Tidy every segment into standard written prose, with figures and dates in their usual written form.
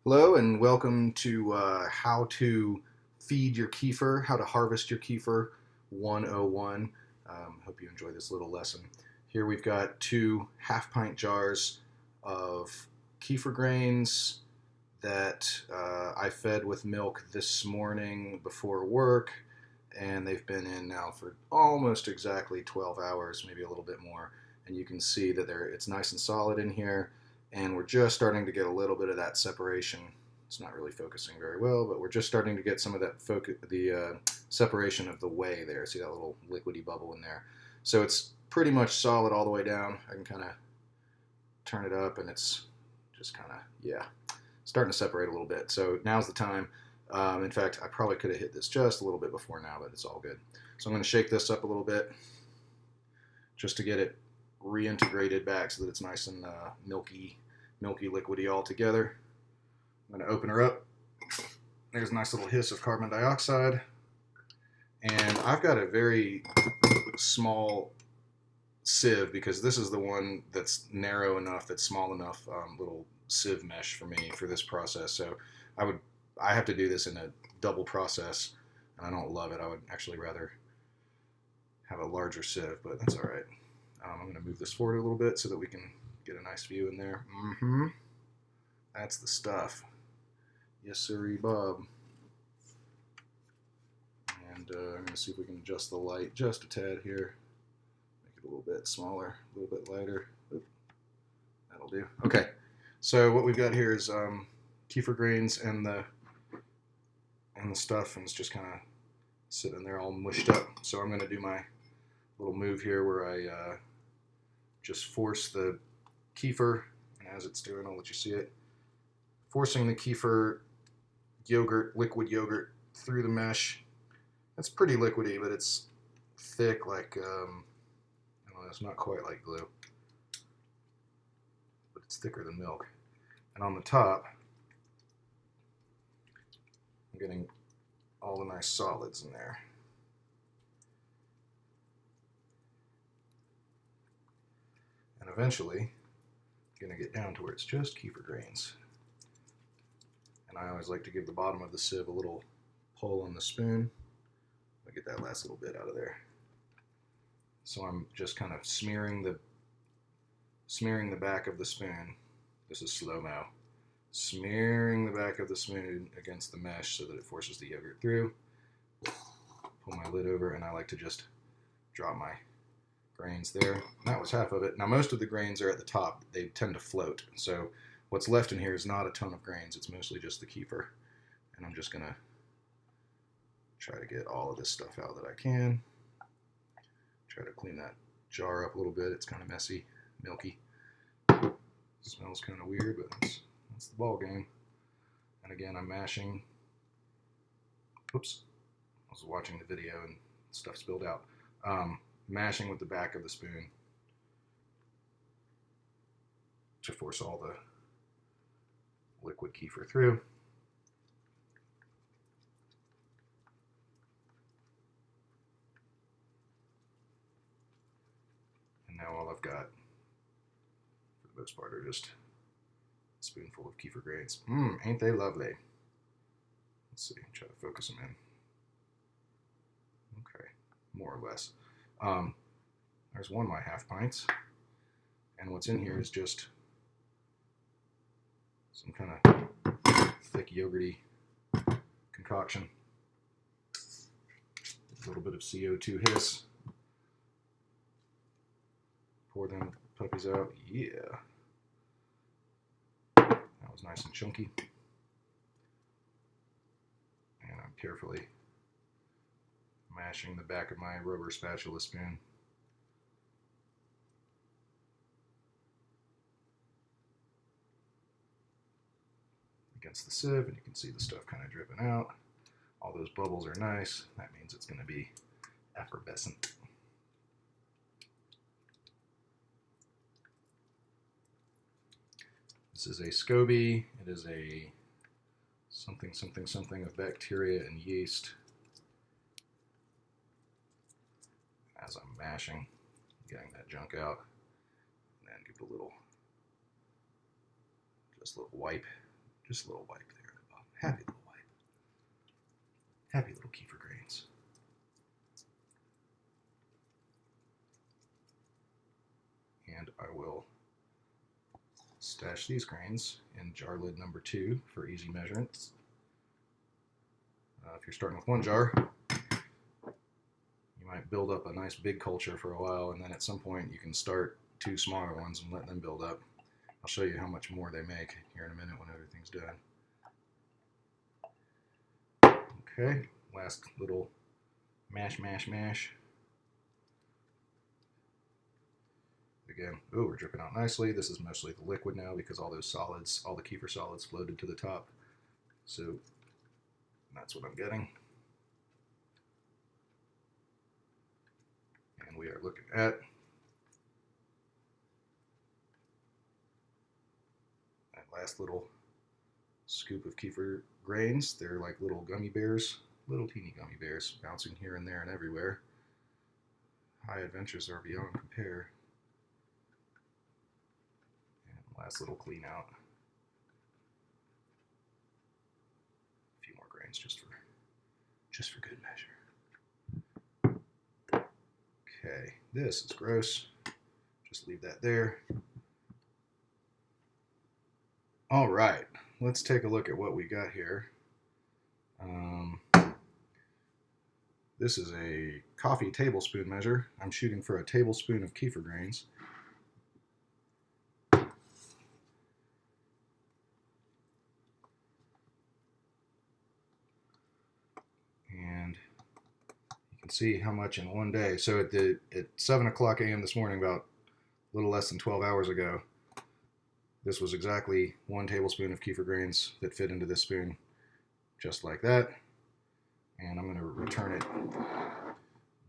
Hello and welcome to how to feed your kefir, how to harvest your kefir 101. Hope you enjoy this little lesson. Here we've got two half-pint jars of kefir grains that I fed with milk this morning before work, and they've been in now for almost exactly 12 hours, maybe a little bit more. And you can see that it's nice and solid in here, and we're just starting to get a little bit of that separation. It's not really focusing very well, but we're just starting to get some of that separation of the whey there. See that little liquidy bubble in there? So it's pretty much solid all the way down. I can kind of turn it up, and it's just kind of, yeah, starting to separate a little bit. So now's the time. In fact, I probably could have hit this just a little bit before now, but it's all good. So I'm going to shake this up a little bit just to get it reintegrated back so that it's nice and milky liquidy all together. I'm going to open her up. There's a nice little hiss of carbon dioxide. And I've got a very small sieve because this is the one that's narrow enough, that's small enough, little sieve mesh for me for this process. So I have to do this in a double process, and I don't love it. I would actually rather have a larger sieve, but that's all right. I'm going to move this forward a little bit so that we can get a nice view in there. That's the stuff. Yes, sirree, Bob. And I'm going to see if we can adjust the light just a tad here. Make it a little bit smaller, a little bit lighter. Oop. That'll do. Okay, so what we've got here is kefir grains and the stuff, and it's just kind of sitting there all mushed up. So I'm going to do my little move here where I just force the kefir, and as it's doing, I'll let you see it. Forcing the kefir liquid yogurt through the mesh. It's pretty liquidy, but it's thick, like, I don't know, it's not quite like glue, but it's thicker than milk. And on the top, I'm getting all the nice solids in there. And eventually, I'm going to get down to where it's just kefir grains. And I always like to give the bottom of the sieve a little pull on the spoon. I'll get that last little bit out of there. So I'm just kind of smearing the back of the spoon. This is slow-mo. Smearing the back of the spoon against the mesh so that it forces the yogurt through. Pull my lid over, and I like to just drop my grains there. That was half of it. Now most of the grains are at the top. They tend to float. So what's left in here is not a ton of grains. It's mostly just the kefir. And I'm just going to try to get all of this stuff out that I can. Try to clean that jar up a little bit. It's kind of messy, milky. Smells kind of weird, but that's the ball game. And again, I'm mashing. Oops. I was watching the video and stuff spilled out. Mashing with the back of the spoon to force all the liquid kefir through. And now all I've got, for the most part, are just a spoonful of kefir grains. Ain't they lovely? Let's see, try to focus them in. Okay, more or less. There's one of my half pints, and what's in here is just some kind of thick yogurty concoction. A little bit of CO2 hiss. Pour them puppies out. Yeah. That was nice and chunky. And I'm carefully mashing the back of my rubber spatula spoon. Against the sieve, and you can see the stuff kind of dripping out. All those bubbles are nice. That means it's going to be effervescent. This is a SCOBY. It is a something of bacteria and yeast. As I'm mashing, getting that junk out, and then give it a little wipe Just a little wipe there at the bottom. Happy little wipe. Happy little kefir grains. And I will stash these grains in jar lid number 2 for easy measurements. If you're starting with 1 jar, you might build up a nice big culture for a while, and then at some point you can start 2 smaller ones and let them build up. I'll show you how much more they make here in a minute when everything's done. Okay, last little mash, mash, mash. Again, oh, we're dripping out nicely. This is mostly the liquid now because all those solids, all the kefir solids floated to the top. So that's what I'm getting. And we are looking at that last little scoop of kefir grains. They're like little gummy bears, little teeny gummy bears, bouncing here and there and everywhere. High adventures are beyond compare. Last little clean out. A few more grains just for good measure. Okay, this is gross. Just leave that there. All right, let's take a look at what we got here. This is a coffee tablespoon measure. I'm shooting for a tablespoon of kefir grains. See how much in one day. So at 7 o'clock a.m. this morning, about a little less than 12 hours ago, this was exactly 1 tablespoon of kefir grains that fit into this spoon, just like that. And I'm going to return it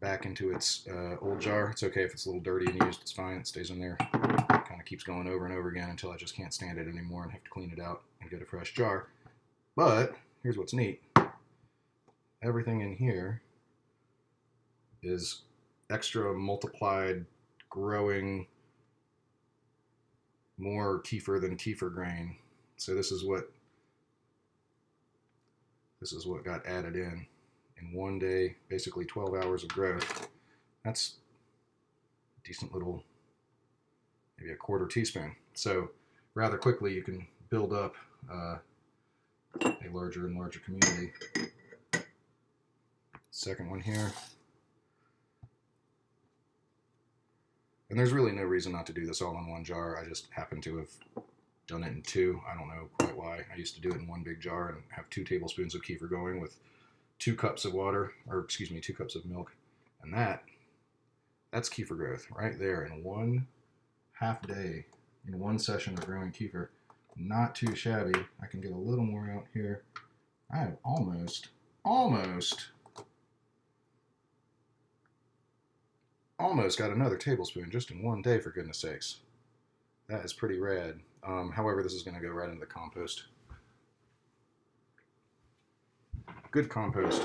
back into its old jar. It's okay if it's a little dirty and used, it's fine, it stays in there. It kind of keeps going over and over again until I just can't stand it anymore and have to clean it out and get a fresh jar. But here's what's neat. Everything in here is extra multiplied, growing more kefir than kefir grain. So this is what got added in one day, basically 12 hours of growth. That's a decent little, maybe a 1/4 teaspoon. So rather quickly you can build up a larger and larger community. Second one here. And there's really no reason not to do this all in 1 jar. I just happen to have done it in 2. I don't know quite why. I used to do it in 1 big jar and have 2 tablespoons of kefir going with 2 cups of water, or excuse me, 2 cups of milk. And that's kefir growth right there in 1 half day, in 1 session of growing kefir. Not too shabby. I can get a little more out here. I have almost got another tablespoon just in 1 day, for goodness sakes. That is pretty rad. However, this is going to go right into the compost. Good compost.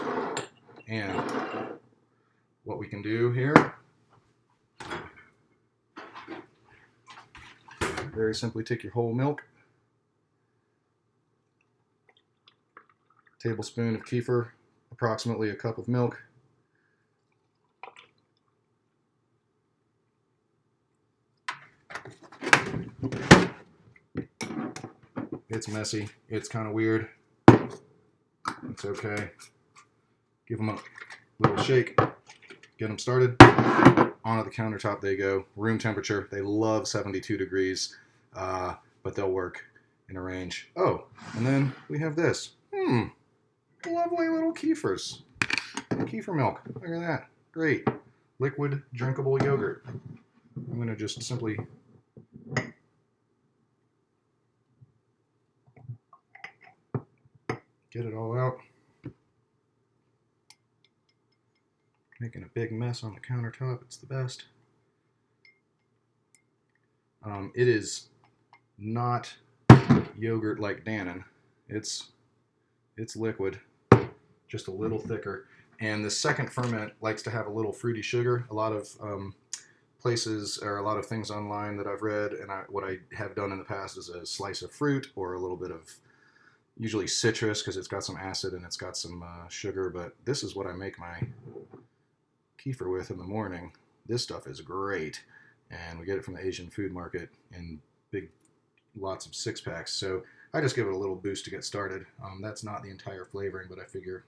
And what we can do here, very simply take your whole milk, tablespoon of kefir, approximately a cup of milk, it's messy, it's kind of weird, it's okay. Give them a little shake, get them started, onto the countertop they go, room temperature. They love 72 degrees, but they'll work in a range. Oh, and then we have this. Lovely little kefirs. Kefir milk, look at that, great. Liquid drinkable yogurt. I'm going to just simply get it all out. Making a big mess on the countertop, it's the best. It is not yogurt like Dannon. It's liquid, just a little thicker. And the second ferment likes to have a little fruity sugar. A lot of places, or a lot of things online that I've read, and what I have done in the past is a slice of fruit or a little bit of usually citrus because it's got some acid and it's got some sugar, but this is what I make my kefir with in the morning. This stuff is great, and we get it from the Asian food market in big lots of 6-packs, so I just give it a little boost to get started. That's not the entire flavoring, but I figure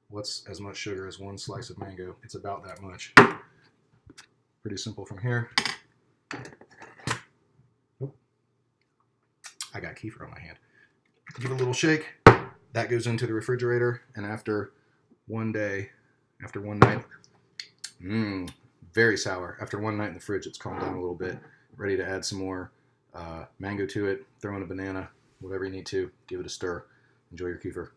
what's as much sugar as one slice of mango? It's about that much. Pretty simple from here. Oh, I got kefir on my hand. Give it a little shake. That goes into the refrigerator, and after one night, very sour. After one night in the fridge, it's calmed down a little bit. Ready to add some more mango to it. Throw in a banana, whatever you need to. Give it a stir. Enjoy your kefir.